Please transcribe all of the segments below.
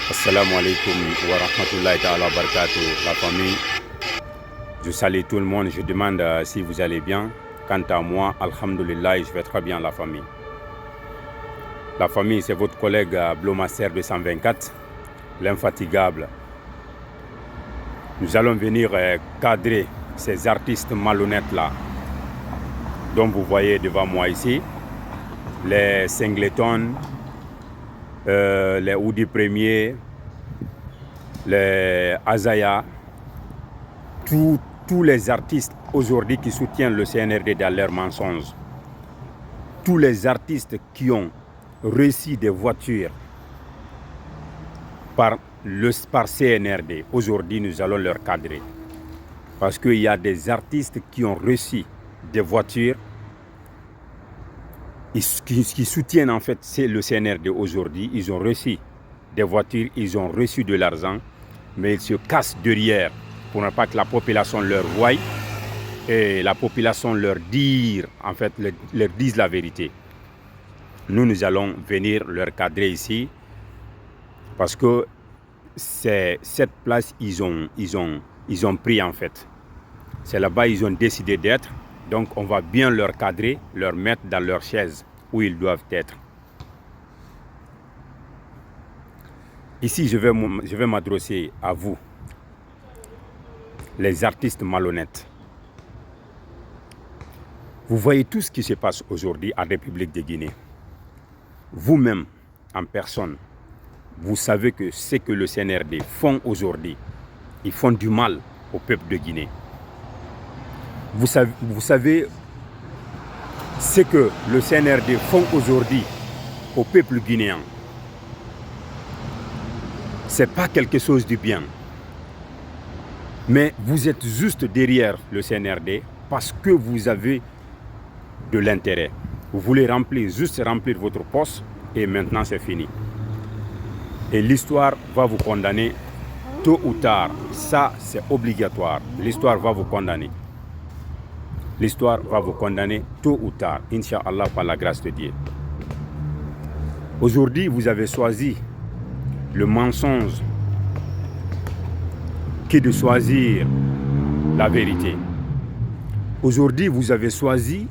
Assalamu alaikum wa rahmatullahi ta'ala wa barakatuh, la famille. Je salue tout le monde, je demande si vous allez bien. Quant à moi, alhamdulillah, je vais très bien, la famille. La famille, c'est votre collègue Blomaster 224, l'infatigable. Nous allons venir cadrer ces artistes malhonnêtes-là, dont vous voyez devant moi ici, les Singleton, les Oudi Premier, les Azaya, tous les artistes aujourd'hui qui soutiennent le CNRD dans leurs mensonges, tous les artistes qui ont reçu des voitures par CNRD, aujourd'hui nous allons leur cadrer. Parce qu'il y a des artistes qui ont reçu des voitures qui soutiennent en fait le CNRD aujourd'hui. Ils ont reçu des voitures, ils ont reçu de l'argent, mais ils se cassent derrière pour ne pas que la population leur voie et la population leur dise la vérité. Nous allons venir leur cadrer ici parce que c'est cette place ils ont pris en fait. C'est là-bas ils ont décidé d'être. Donc on va bien leur cadrer, leur mettre dans leur chaise où ils doivent être. Ici, je vais m'adresser à vous, les artistes malhonnêtes. Vous voyez tout ce qui se passe aujourd'hui en République de Guinée. Vous-même, en personne, vous savez que ce que le CNRD font aujourd'hui, ils font du mal au peuple de Guinée. Vous savez ce que le CNRD font aujourd'hui au peuple guinéen. Ce n'est pas quelque chose de bien. Mais vous êtes juste derrière le CNRD parce que vous avez de l'intérêt. Vous voulez juste remplir votre poste et maintenant c'est fini. Et l'histoire va vous condamner tôt ou tard. Ça, c'est obligatoire. L'histoire va vous condamner. L'histoire va vous condamner tôt ou tard, Inch'Allah, par la grâce de Dieu. Aujourd'hui, vous avez choisi le mensonge que de choisir la vérité. Aujourd'hui, vous avez choisi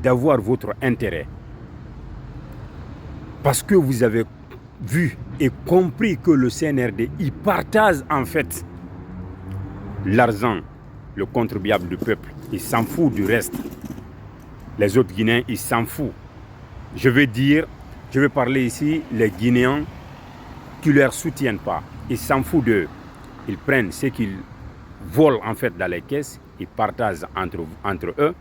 d'avoir votre intérêt. Parce que vous avez vu et compris que le CNRD, il partage en fait l'argent, le contribuable du peuple. Il s'en fout du reste. Les autres Guinéens, ils s'en foutent. Je vais parler ici les Guinéens qui ne leur soutiennent pas. Ils s'en foutent d'eux. Ils prennent ce qu'ils volent en fait dans les caisses. Ils partagent entre eux.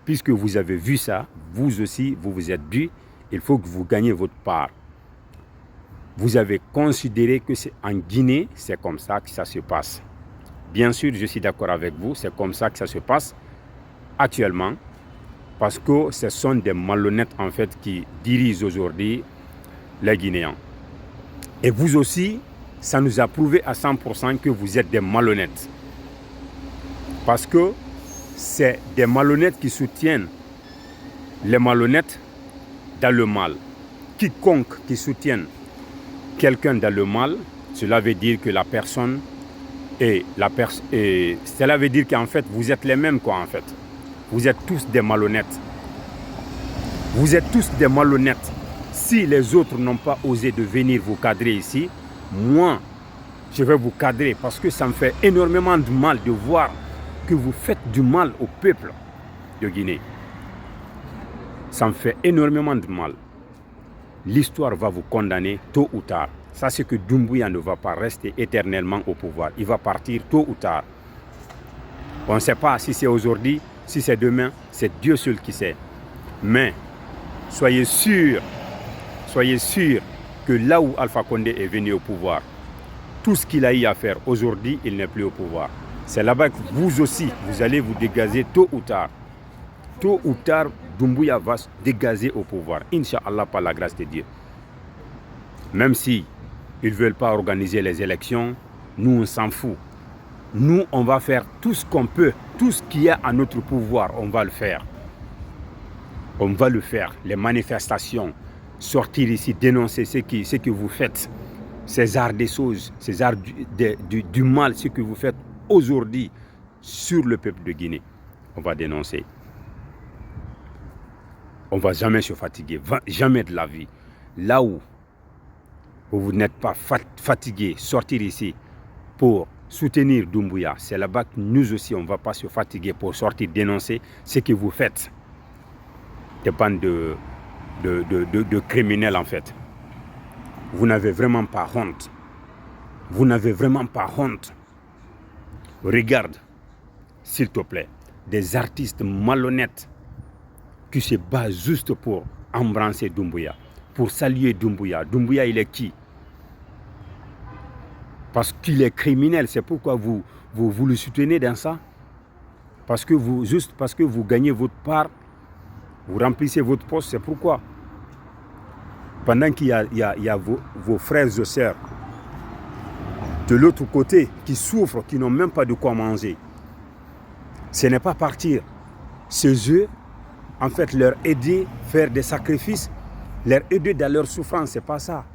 Puisque vous avez vu ça, vous aussi, vous vous êtes dit, il faut que vous gagnez votre part. Vous avez considéré que c'est en Guinée, c'est comme ça que ça se passe. Bien sûr, je suis d'accord avec vous, c'est comme ça que ça se passe actuellement, parce que ce sont des malhonnêtes en fait qui dirigent aujourd'hui les Guinéens. Et vous aussi, ça nous a prouvé à 100% que vous êtes des malhonnêtes. Parce que c'est des malhonnêtes qui soutiennent les malhonnêtes dans le mal. Quiconque qui soutienne quelqu'un dans le mal, cela veut dire que la personne cela veut dire qu'en fait, vous êtes les mêmes quoi en fait. Vous êtes tous des malhonnêtes. Vous êtes tous des malhonnêtes. Si les autres n'ont pas osé de venir vous cadrer ici, moi, je vais vous cadrer parce que ça me fait énormément de mal de voir que vous faites du mal au peuple de Guinée. Ça me fait énormément de mal. L'histoire va vous condamner tôt ou tard. Ça, c'est que Doumbouya ne va pas rester éternellement au pouvoir. Il va partir tôt ou tard. On ne sait pas si c'est aujourd'hui, si c'est demain, c'est Dieu seul qui sait. Mais soyez sûr que là où Alpha Condé est venu au pouvoir, tout ce qu'il a eu à faire aujourd'hui, il n'est plus au pouvoir. C'est là-bas que vous aussi, vous allez vous dégager tôt ou tard. Tôt ou tard, Doumbouya va se dégager au pouvoir. Inch'Allah, par la grâce de Dieu. Même si ils ne veulent pas organiser les élections, nous, on s'en fout. Nous, on va faire tout ce qu'on peut, tout ce qui est à notre pouvoir, on va le faire. On va le faire. Les manifestations, sortir ici, dénoncer ce que vous faites. ces arts des choses, ces arts du mal, ce que vous faites aujourd'hui sur le peuple de Guinée, on va dénoncer. On ne va jamais se fatiguer, jamais de la vie. Là où vous n'êtes pas fatigué, sortir ici pour soutenir Doumbouya, c'est là-bas que nous aussi, on ne va pas se fatiguer pour sortir dénoncer ce que vous faites. Des bandes de criminels en fait. Vous n'avez vraiment pas honte. Vous n'avez vraiment pas honte. Regarde, s'il te plaît, des artistes malhonnêtes qui se battent juste pour embrasser Doumbouya, pour saluer Doumbouya. Doumbouya, il est qui? Parce qu'il est criminel, c'est pourquoi vous le soutenez dans ça. Juste parce que vous gagnez votre part, vous remplissez votre poste, c'est pourquoi. Pendant qu'il y a vos frères et sœurs de l'autre côté qui souffrent, qui n'ont même pas de quoi manger. Ce n'est pas partir chez eux, en fait, leur aider, faire des sacrifices, leur aider dans leur souffrance, c'est pas ça.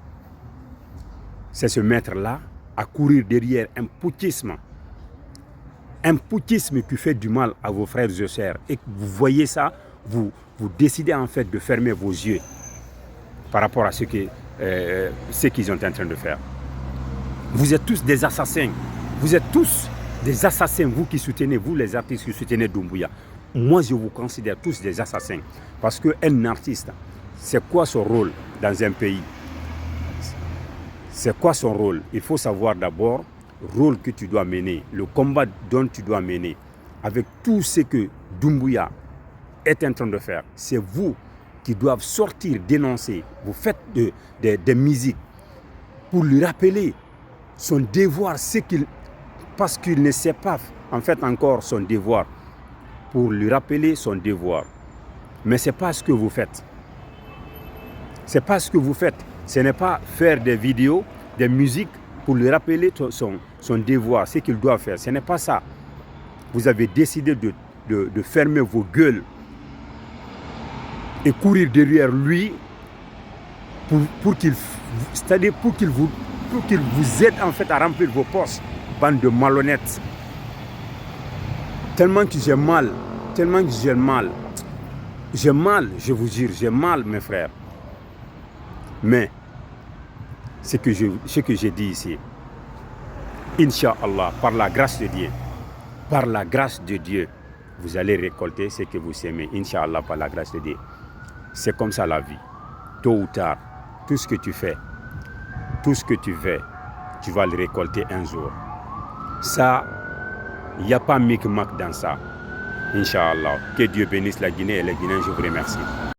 C'est se mettre là, à courir derrière un putschisme qui fait du mal à vos frères et sœurs. Et vous voyez ça, vous décidez en fait de fermer vos yeux par rapport à ce qu'ils sont en train de faire. Vous êtes tous des assassins. Vous êtes tous des assassins, vous qui soutenez, vous les artistes qui soutenez Doumbouya. Moi, je vous considère tous des assassins. Parce qu'un artiste, c'est quoi son rôle dans un pays? C'est quoi son rôle? Il faut savoir d'abord le rôle que tu dois mener, le combat dont tu dois mener. Avec tout ce que Doumbouya est en train de faire, c'est vous qui doivent sortir, dénoncer. Vous faites des musiques pour lui rappeler son devoir, parce qu'il ne sait pas en fait encore son devoir, pour lui rappeler son devoir. Mais ce n'est pas ce que vous faites. Ce n'est pas ce que vous faites. Ce n'est pas faire des vidéos, des musiques pour lui rappeler son devoir, ce qu'il doit faire. Ce n'est pas ça. Vous avez décidé de fermer vos gueules et courir derrière lui pour qu'il vous aide en fait à remplir vos postes. Bande de malhonnêtes. Tellement que j'ai mal. J'ai mal, je vous jure, j'ai mal, mes frères. Mais, ce que j'ai dit ici, Inch'Allah, par la grâce de Dieu, vous allez récolter ce que vous semez. Inch'Allah, par la grâce de Dieu. C'est comme ça la vie. Tôt ou tard, tout ce que tu fais, tout ce que tu fais, tu vas le récolter un jour. Ça, il n'y a pas micmac dans ça. Inch'Allah. Que Dieu bénisse la Guinée et les Guinéens, je vous remercie.